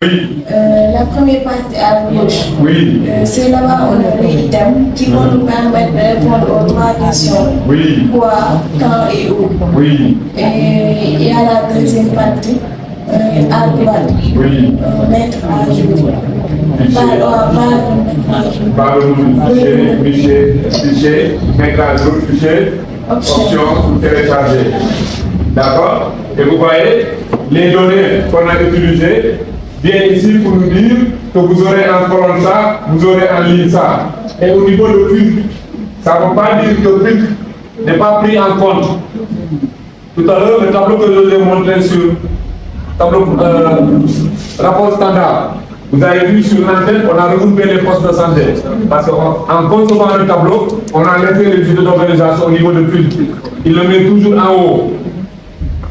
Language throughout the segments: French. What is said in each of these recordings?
Oui. La première partie à gauche. Oui. C'est là-bas on a les items qui vont nous permettre de répondre aux 3 questions. Oui. Quoi, quand et où. Oui. Et il y a la deuxième partie. À droite. Oui. Mettre à jour. Fichier, mettre à jour, fichier, option ou télécharger. D'accord? Et vous voyez, les données qu'on a utilisées viennent ici pour nous dire que vous aurez en colonne ça, vous aurez en ligne ça. Et au niveau de filtre, ça ne veut pas dire que le filtre n'est pas pris en compte. Tout à l'heure, le tableau que je vous ai montré sur tableau rapport standard. Vous avez vu sur l'antenne, on a regroupé les postes de santé. Parce qu'en concevant le tableau, on a laissé les unités d'organisation au niveau de filtre. Il le met toujours en haut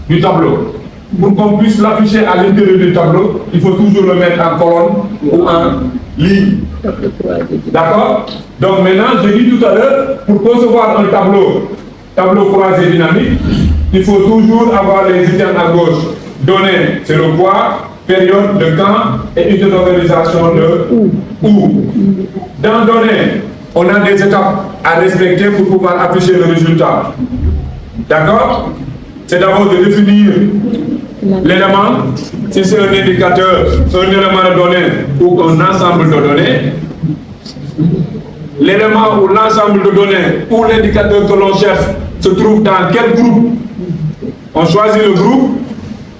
du tableau. Pour qu'on puisse l'afficher à l'intérieur du tableau, il faut toujours le mettre en colonne ou en ligne. D'accord? Donc maintenant, je dis tout à l'heure, pour concevoir un tableau croisé dynamique, il faut toujours avoir les items à gauche. Données, c'est le poids, période de quand et unité d'organisation de où. Dans données, on a des étapes à respecter pour pouvoir afficher le résultat. D'accord? C'est d'abord de définir l'élément, si c'est un indicateur, un élément de données ou un ensemble de données. L'élément ou l'ensemble de données ou l'indicateur que l'on cherche se trouve dans quel groupe? On choisit le groupe.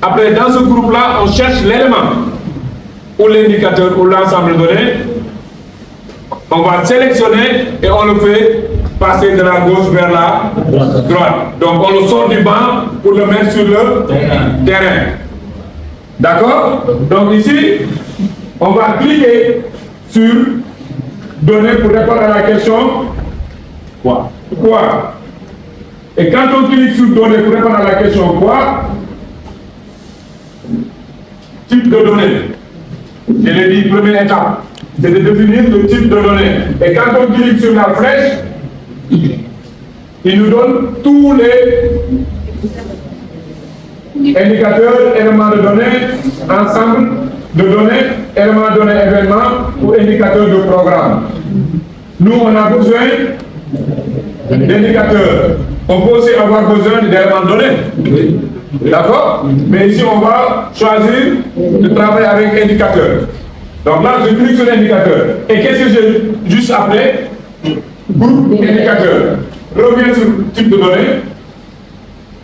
Après, dans ce groupe-là, on cherche l'élément ou l'indicateur ou l'ensemble de données. On va sélectionner et on le fait passer de la gauche vers la droite. Donc, on le sort du banc pour le mettre sur le terrain. D'accord? Donc, ici, on va cliquer sur données pour répondre à la question quoi? Et quand on clique sur données pour répondre à la question quoi? Type de données. Je l'ai dit, première étape, c'est de définir le type de données. Et quand on clique sur la flèche, il nous donne tous les indicateurs, éléments de données, ensemble de données, éléments de données, événements ou indicateurs de programme. Nous, on a besoin d'indicateurs. On peut aussi avoir besoin d'éléments de données. D'accord? Mais ici, on va choisir de travailler avec indicateur. Donc là, je clique sur l'indicateur. Et qu'est-ce que j'ai juste appelé? Groupe indicateur. Reviens sur type de données.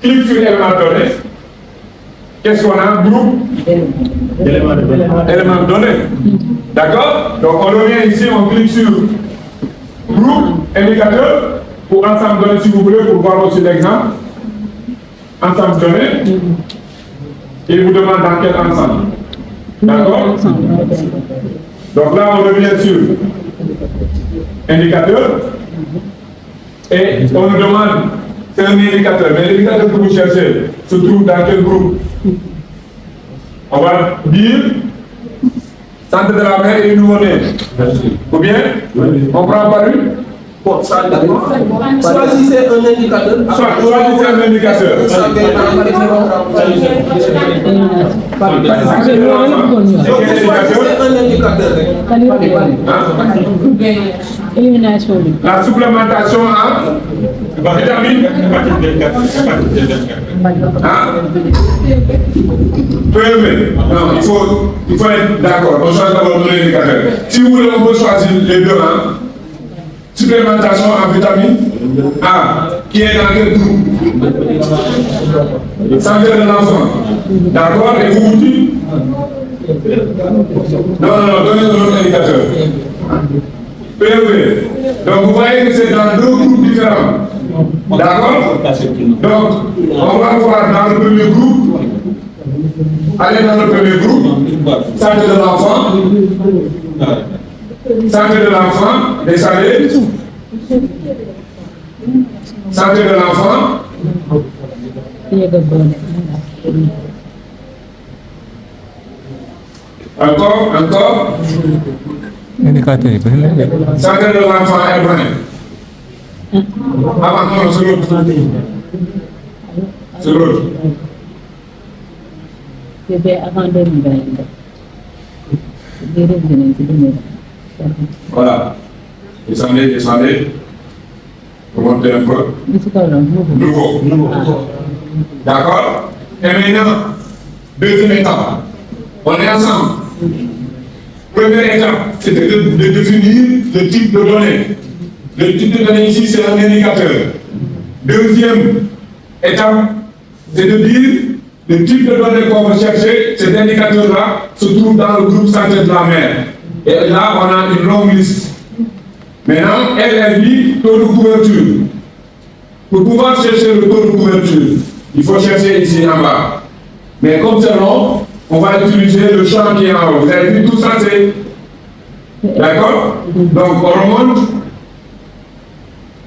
Clique sur élément de données. Qu'est-ce qu'on a? Groupe élément de données. D'accord? Donc on revient ici, on clique sur groupe indicateur pour ensemble de données si vous voulez, pour voir aussi l'exemple. Ensemble de données. Il vous demande dans quel ensemble. D'accord? Donc là, on revient sur indicateur. Et on nous demande, c'est un indicateur, mais l'indicateur que vous cherchez se trouve dans quel groupe? On va dire centre de la mer et nouveau-né. Ou bien, on prend par une? Bon, ça d'accord. Choisissez un indicateur. Choisissez un indicateur. Élimination. La supplémentation en vitamine. Non, il faut être d'accord. On choisit d'abord un indicateur. Si vous voulez, on peut choisir les deux. Supplémentation en vitamine A, qui est dans quel groupe? Santé de l'enfant. D'accord? Et vous dites? Non, donnez un autre indicateur. PEV. Donc vous voyez que c'est dans deux groupes différents. D'accord? Donc, on va voir dans le premier groupe. Allez dans le premier groupe. Santé de l'enfant. Santé de l'enfant, descendez. Santé de l'enfant. Encore. Santé de l'enfant est vrai. Avant, non, c'est l'autre. C'est l'autre. Bébé avant 2020. Voilà. Descendez, descendez. Remontez un peu. Nouveau. D'accord? Et maintenant, deuxième étape. On est ensemble. Première étape, c'était de définir le type de données. Le type de données ici, c'est un indicateur. Deuxième étape, c'est de dire le type de données qu'on va chercher, cet indicateur-là se trouve dans le groupe santé de la mer. Et là, on a une longue liste. Maintenant, elle dit taux de couverture. Pour pouvoir chercher le taux de couverture, il faut chercher ici en bas. Mais comme c'est long, on va utiliser le champ qui est en haut. Vous avez vu, tout ça, c'est... D'accord? Donc, on remonte.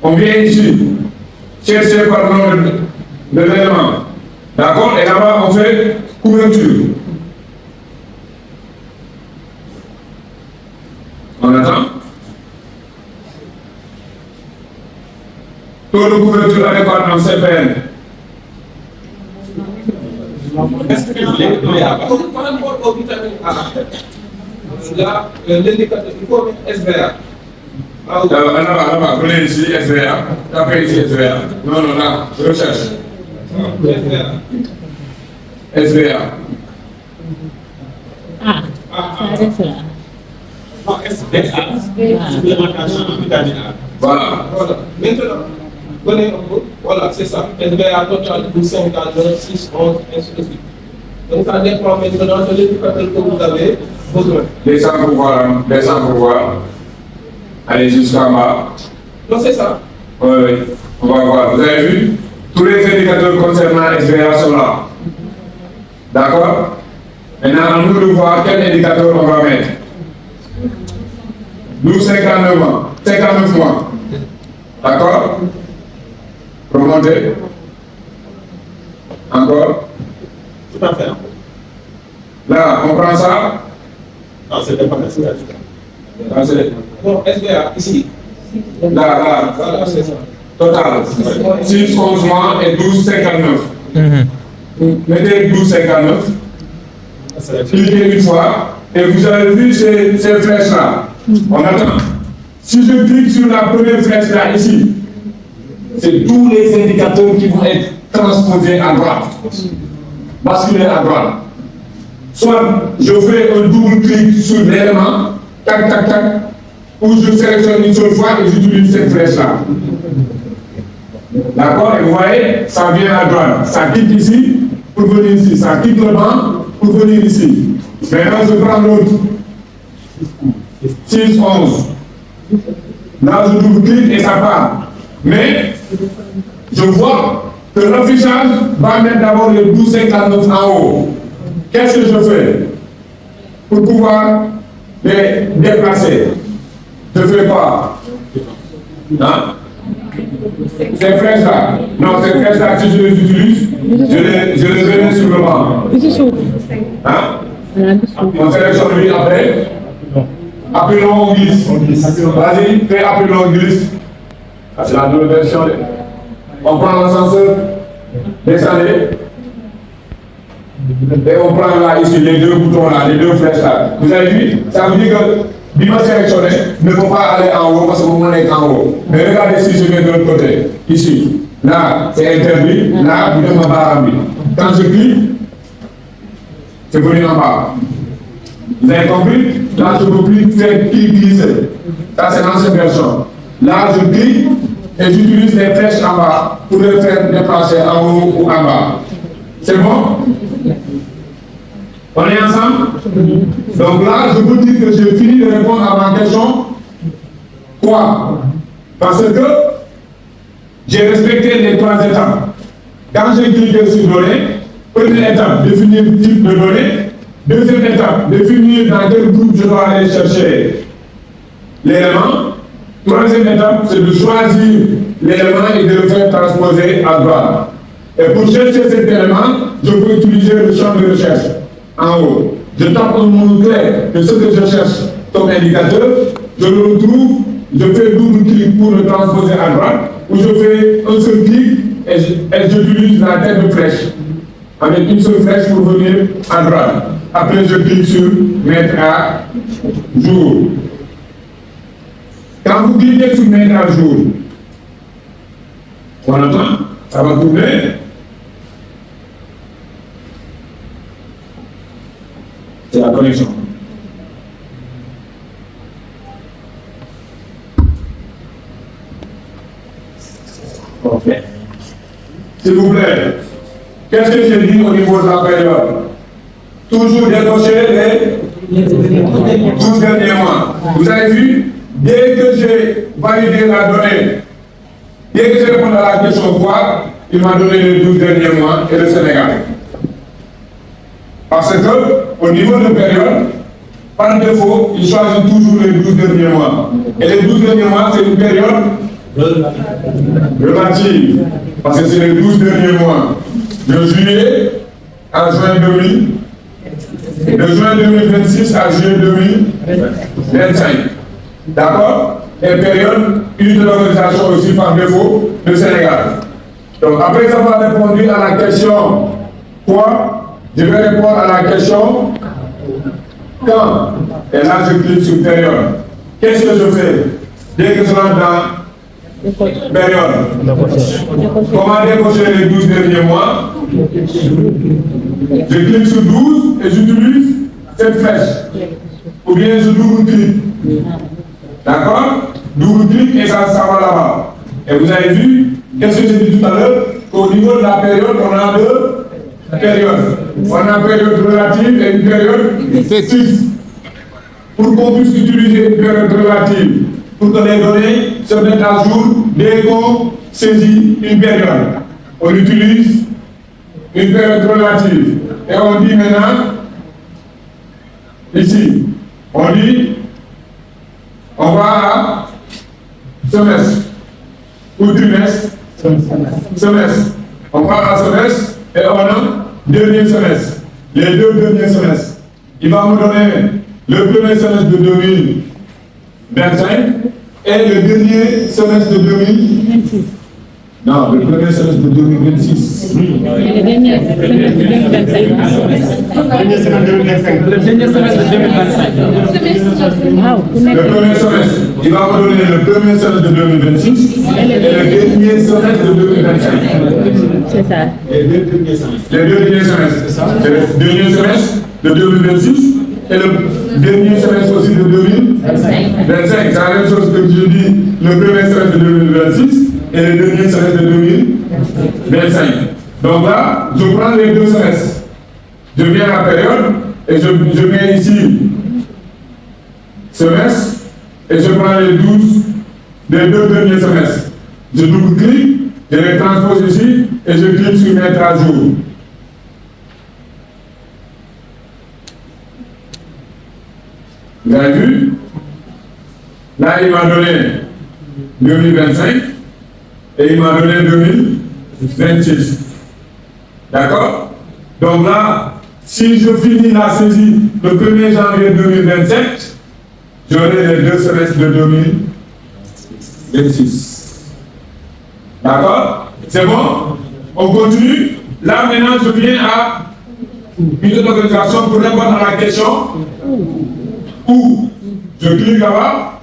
On vient ici, chercher par le nom de l'élément. D'accord? Et là-bas, on fait couverture. On attend. Taux de couverture adéquat en CPN. Par rapport au vitamine A, là, l'indicateur, il faut mettre SVA. Là-bas, prenez ici SVA. Tapez ici SVA. Non, là, recherche. SVA. Ah, ça reste là. Non, SVA. Supplémentation en vitamine A. Voilà. Voilà. Maintenant, prenez un peu. Voilà, c'est ça. SVA total pour 5 ans, 6, 11, ainsi de suite. Donc ça dépend maintenant de l'éducateur que vous avez besoin. Descends pour voir. Descends pour voir. Allez jusqu'en bas. Non, c'est ça. Oui, oui. On va voir. Vous avez vu? Tous les indicateurs concernant SVA sont là. D'accord? Maintenant, à nous de voir quel indicateur on va mettre. Nous, 59 mois. 59 mois. D'accord? Remontez. Encore. Tout à fait. Là, on prend ça. Non, c'est pas ça. Là, c'est... Bon, SVA, ici. Là. Voilà, c'est ça. Total. 6, 11 mois et 12, 59. Mettez 12, 59. Cliquez une fois. Et vous avez vu ces flèches-là. On attend. Si je clique sur la première flèche-là, ici, c'est tous les indicateurs qui vont être transposés à droite. Basculer à droite. Soit je fais un double clic sur l'élément, tac, tac, tac, ou je sélectionne une seule fois et j'utilise cette flèche-là. D'accord? Et vous voyez, ça vient à droite. Ça quitte ici pour venir ici. Ça quitte le banc pour venir ici. Maintenant, je prends l'autre. 6, 11. Là, je double-clique et ça part. Mais, je vois que l'affichage va mettre d'abord les 12,59 en haut. Qu'est-ce que je fais pour pouvoir les déplacer? Je fais quoi? Hein? Ces flèches-là, non, ces flèches-là, si je les utilise, je les mets sur le banc. Hein? On sélectionne lui après. Appelons, on glisse. Vas-y, fais appelons, on glisse. C'est la nouvelle version. On prend l'ascenseur, descendez. Et on prend là, ici, les deux boutons là, les deux flèches là. Vous avez vu? Ça veut dire que Bima sélectionné ne peut pas aller en haut parce que vous n'êtes en haut. Mais regardez si je vais de l'autre côté. Ici. Là, c'est interdit. Là, vous êtes en bas. Quand je clique, c'est venu en bas. Vous avez compris? Là, je peux plus faire clic glisser. Ça, c'est l'ancienne version. Là, je clique et j'utilise les flèches en bas pour les faire déplacer en haut ou en bas. C'est bon? On est ensemble? Donc là, je peux dire que j'ai fini de répondre à ma question. Quoi? Parce que j'ai respecté les 3 étapes. Quand j'ai cliqué sur données, première étape, définir le type de données. Deuxième étape, définir dans quel groupe je dois aller chercher l'élément. Troisième étape, c'est de choisir l'élément et de le faire transposer à droite. Et pour chercher cet élément, je peux utiliser le champ de recherche en haut. Je tape un mot clair de ce que je cherche comme indicateur, je le retrouve, je fais double clic pour le transposer à droite, ou je fais un seul clic et j'utilise la tête de flèche. avec une seule flèche pour venir à droite. Après, je clique sur mettre à jour. Quand vous cliquez sur mettre à jour, on entend, ça va tourner. C'est la connexion. Ok. S'il vous plaît, qu'est-ce que j'ai dit au niveau de la période? Toujours décocher les 12 derniers mois. Vous avez vu, dès que j'ai validé la donnée, dès que j'ai répondu à la question quoi, il m'a donné les 12 derniers mois et le Sénégal. Parce que, au niveau de période, par défaut, il choisit toujours les 12 derniers mois. Et les 12 derniers mois, c'est une période relative. Parce que c'est les 12 derniers mois. De juillet à juin 2000, de juin 2026 à juillet 2025. D'accord? Et période, unité d'organisation aussi par défaut, le Sénégal. Donc, après avoir répondu à la question quoi, je vais répondre à la question quand. Et là, je clique sur période. Qu'est-ce que je fais? Dès que je rentre dans période, comment décocher les 12 derniers mois? Je clique sur 12 et j'utilise cette flèche. Ou bien je double-clique. D'accord? Double-clique et ça va là-bas. Et vous avez vu, qu'est-ce que j'ai dit tout à l'heure? Qu'au niveau de la période, on a deux périodes. On a une période relative et une période fixe. Pour qu'on puisse utiliser une période relative, pour que les données se mettent à jour dès qu'on saisit une période. On utilise une période relative. Et on dit maintenant, ici, on dit, on va à semestre ou trimestre, semestre. On va à semestre et on a dernier semestre. Les deux derniers semestres. Il va me donner le premier semestre de 2025 et le dernier semestre de 2026. Non, le premier semestre de 2026. Le dernier semestre de 2025. Le dernier semestre de 2025. Le premier semestre, il va me donner le premier semestre de 2026 et le dernier semestre de 2025. C'est ça. Les deux derniers semestres. Les deux derniers semestres. C'est le dernier semestre de 2026 et le dernier semestre aussi de 2025. C'est la même chose que je dis, le premier semestre de 2026 et le dernier semestre de 2025. Donc là, je prends les deux semestres. Je viens à la période et je mets ici semestre et je prends les 12 des deux derniers semestres. Je double-clique, je les transpose ici et je clique sur mettre à jour. Vous avez vu? Là, il m'a donné 2025 et il m'a donné 2026. D'accord? Donc là, si je finis la saisie le 1er janvier 2027, j'aurai les deux semestres de 2026. D'accord? C'est bon? On continue. Là, maintenant, je viens à une autre organisation pour répondre à la question où je clique là-bas.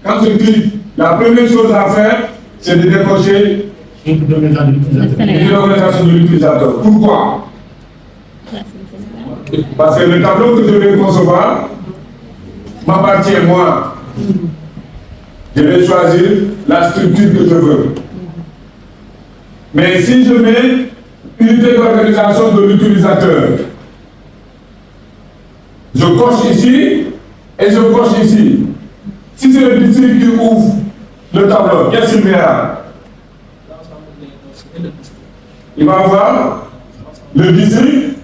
Quand je clique, la première chose à faire, c'est de décocher une organisation de l'utilisateur. Pourquoi? Parce que le tableau que je vais concevoir m'appartient moi. Je vais choisir la structure que je veux. Mais si je mets unité d'organisation de l'utilisateur, je coche ici et je coche ici. Si c'est le district qui ouvre le tableau, qu'est-ce qu'il verra? Il va voir le district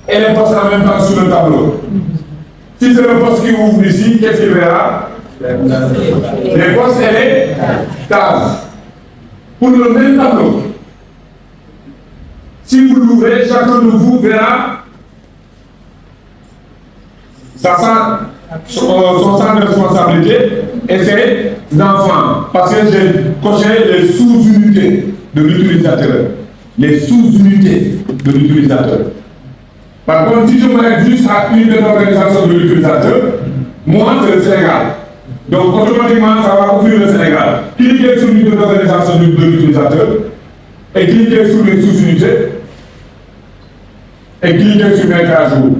et les postes en même temps sur le tableau. Si c'est le poste qui ouvre ici, qu'est-ce qu'il verra? Les postes et les cases. Pour le même tableau. Si vous l'ouvrez, chacun de vous verra son centre de responsabilité et ses enfants. Parce que j'ai coché les sous-unités de l'utilisateur. les sous-unités de l'utilisateur. Par contre, si je m'arrête juste à une des organisations de l'utilisateur, moi, c'est le Sénégal. Donc, automatiquement, ça va ouvrir le Sénégal. Cliquez sur l'unité d'organisation de l'utilisateur et cliquez sur les sous-unités et cliquez sur mettre à jour.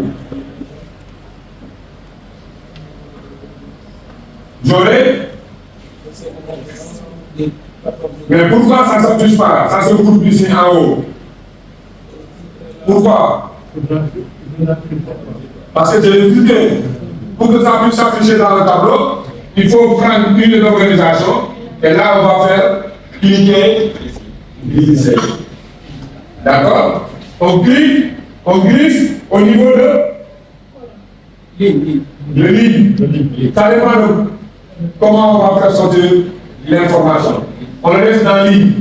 J'aurai. Mais pourquoi ça ne s'affiche pas? Ça se groupe ici en haut. Pourquoi? Parce que j'ai expliqué. Pour que ça puisse s'afficher dans le tableau, il faut prendre une organisation et là on va faire cliquer, glisser. D'accord? On clique, on glisse au niveau de ligne. Ça dépend de comment on va faire sortir l'information. On le laisse dans ligne.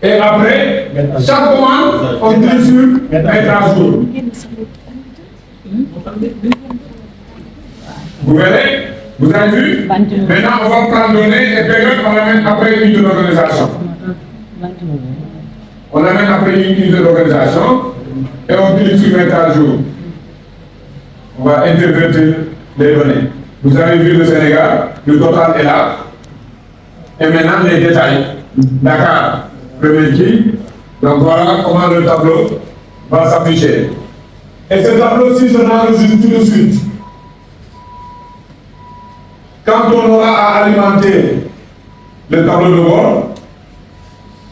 Et après, chaque commande, on clique sur mettre à jour. Vous verrez, vous avez vu? Maintenant, on va prendre données et période, on l'amène après une de l'organisation. On l'amène après une de l'organisation et on clique sur mettre à jour. On va intervertir les données. Vous avez vu le Sénégal, le total est là. Et maintenant, les détails. Dakar, premier qui. Donc voilà comment le tableau va s'afficher. Et ce tableau-ci, je l'enregistre tout de suite. Quand on aura à alimenter le tableau de bord,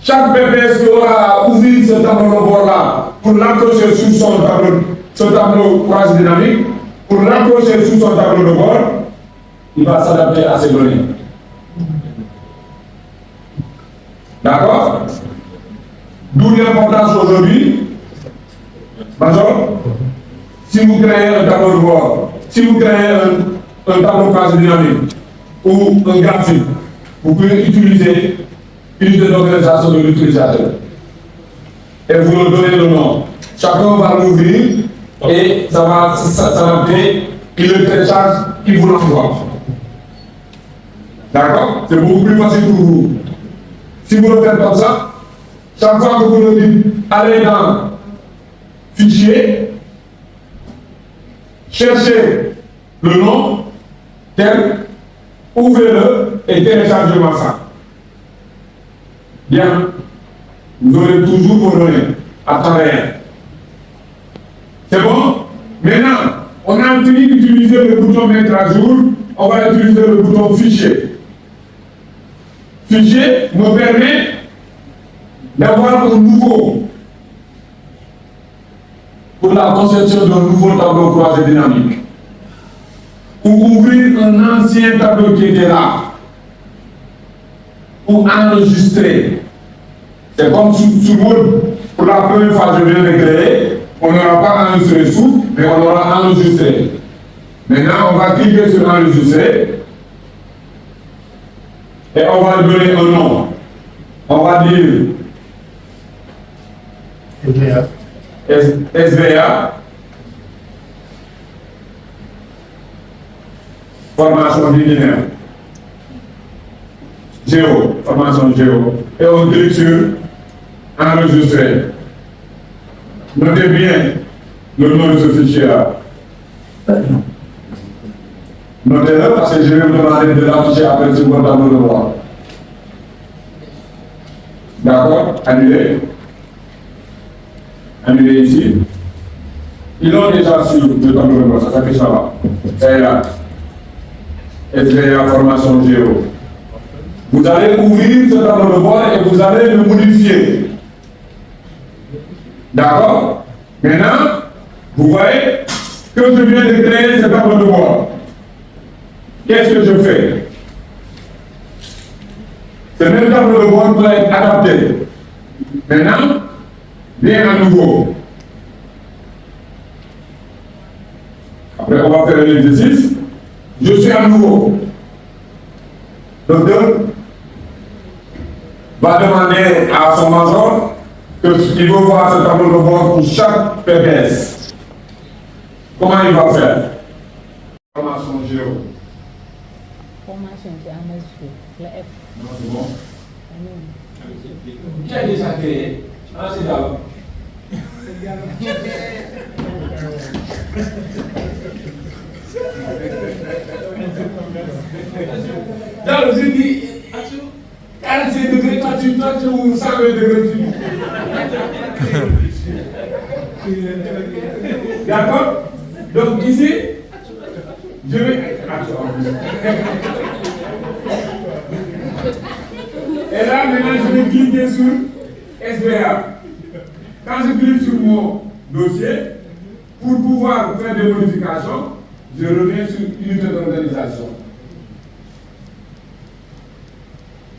chaque BPS qui aura à ouvrir ce tableau de bord-là pour l'accrocher sur son tableau, ce tableau croise dynamique, pour l'accrocher sur son tableau de bord, il va s'adapter à ces données. D'accord? D'où l'importance aujourd'hui, Major, si vous créez un tableau de bord, si vous créez un tableau croise dynamique ou un graphique, vous pouvez utiliser une des organisations de l'utilisateur. Et vous leur donnez le nom. Chacun va l'ouvrir et ça va s'adapter, il le télécharge, il vous l'envoie. D'accord? C'est beaucoup plus facile pour vous. Si vous le faites comme ça, chaque fois que vous le dites, allez dans Fichier, cherchez le nom, tel, ouvrez-le et téléchargez-moi ça. Bien, vous aurez toujours vos données à temps réel. C'est bon? Maintenant, on a fini d'utiliser le bouton mettre à jour, on va utiliser le bouton fichier. Fichier me permet d'avoir un nouveau, pour la conception d'un nouveau tableau croisé dynamique, ou ouvrir un ancien tableau qui était là, ou enregistrer. C'est comme sur Word, pour la première fois que je viens de créer, on n'aura pas enregistré sous, mais on aura enregistré. Maintenant, on va cliquer sur enregistrer et on va lui donner un nom. On va dire SVA, formation linéaire, Géo, formation Géo, et on clique sur enregistrer. Notez bien le nom de ce fichier-là. Notez-le parce que je vais vous demander de l'afficher après sur votre tableau de bord. D'accord? Annuler. Annuler ici. Ils l'ont déjà sur le tableau de bord, ça s'affiche là-bas. Ça est là. SVA formation Géo. Vous allez ouvrir ce tableau de bord et vous allez le modifier. D'accord? Maintenant, vous voyez que je viens de créer ce tableau de bord. Qu'est-ce que je fais? Ce même tableau de bord doit être adapté. Maintenant, viens à nouveau. Après, on va faire l'exercice. Je suis à nouveau. Le docteur va demander à son major qu'il veut voir ce tableau de bord pour chaque PPS. Comment il va faire? Formation Géo. Formation c'est en mesure. La F. Non, c'est bon. Qui a déjà créé? Ah, c'est Diallo. Diallo, j'ai dit 45 degrés, toi tu 120 degrés. D'accord? Donc ici, je vais. Et là, maintenant, je vais cliquer sur SVA. Quand je clique sur mon dossier, pour pouvoir faire des modifications, je reviens sur unité d'organisation.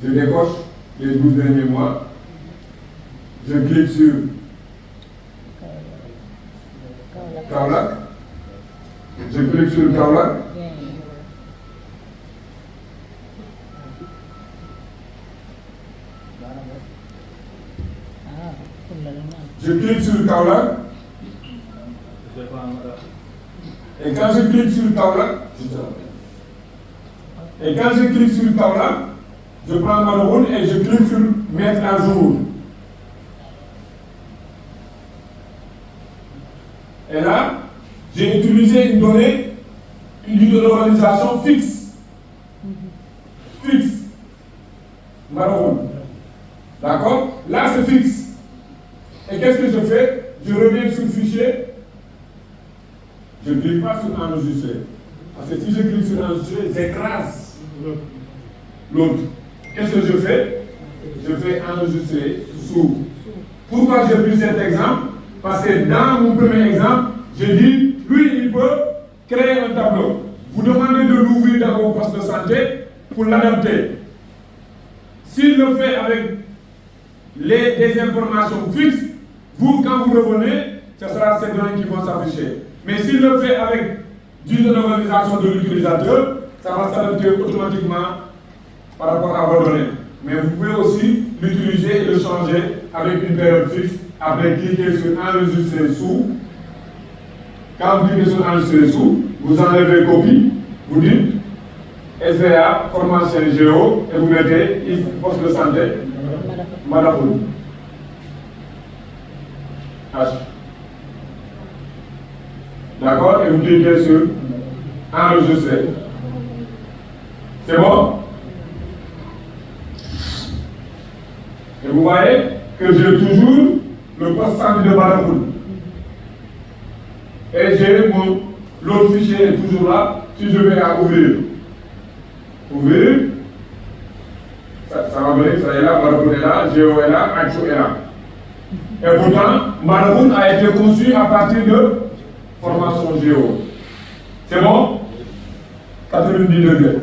Je décoche les 12 derniers mois. Je clique sur Kaolack. Je clique sur Kaolack. Je clique sur Kaolack. Et quand je clique sur Kaolack, je prends ma roue et je clique sur mettre à jour. Et là, j'ai utilisé une donnée, une unité d'organisation fixe. Fixe. Maroon. D'accord? Là, c'est fixe. Et qu'est-ce que je fais? Je reviens sur le fichier. Je ne clique pas sur enregistrer. Parce que si je clique sur enregistrer, j'écrase l'autre. Qu'est-ce que je fais? Je fais enregistrer sous. Pourquoi j'ai pris cet exemple? Parce que dans mon premier exemple, j'ai dit, lui, il peut créer un tableau. Vous demandez de l'ouvrir dans vos postes de santé pour l'adapter. S'il le fait avec des informations fixes, vous, quand vous revenez, ce sera ces données qui vont s'afficher. Mais s'il le fait avec une organisation de l'utilisateur, ça va s'adapter automatiquement par rapport à vos données. Mais vous pouvez aussi l'utiliser et le changer avec une période fixe. Après, cliquez sur enregistrer sous. Quand vous cliquez sur enregistrer sous, vous enlevez copie, vous dites SVA, formation géo, et vous mettez poste de santé, Madapoul. H. D'accord? Et vous cliquez sur enregistrer. C'est bon? Et vous voyez que j'ai toujours le poste santé de Madapoul. Et j'ai l'autre fichier est toujours là. Si je vais à ouvrir, ça va venir, ça est là, Madapoul est là, Géo est là, Action est là. Et pourtant, Madapoul a été conçu à partir de formation Géo. C'est bon? 90 degrés.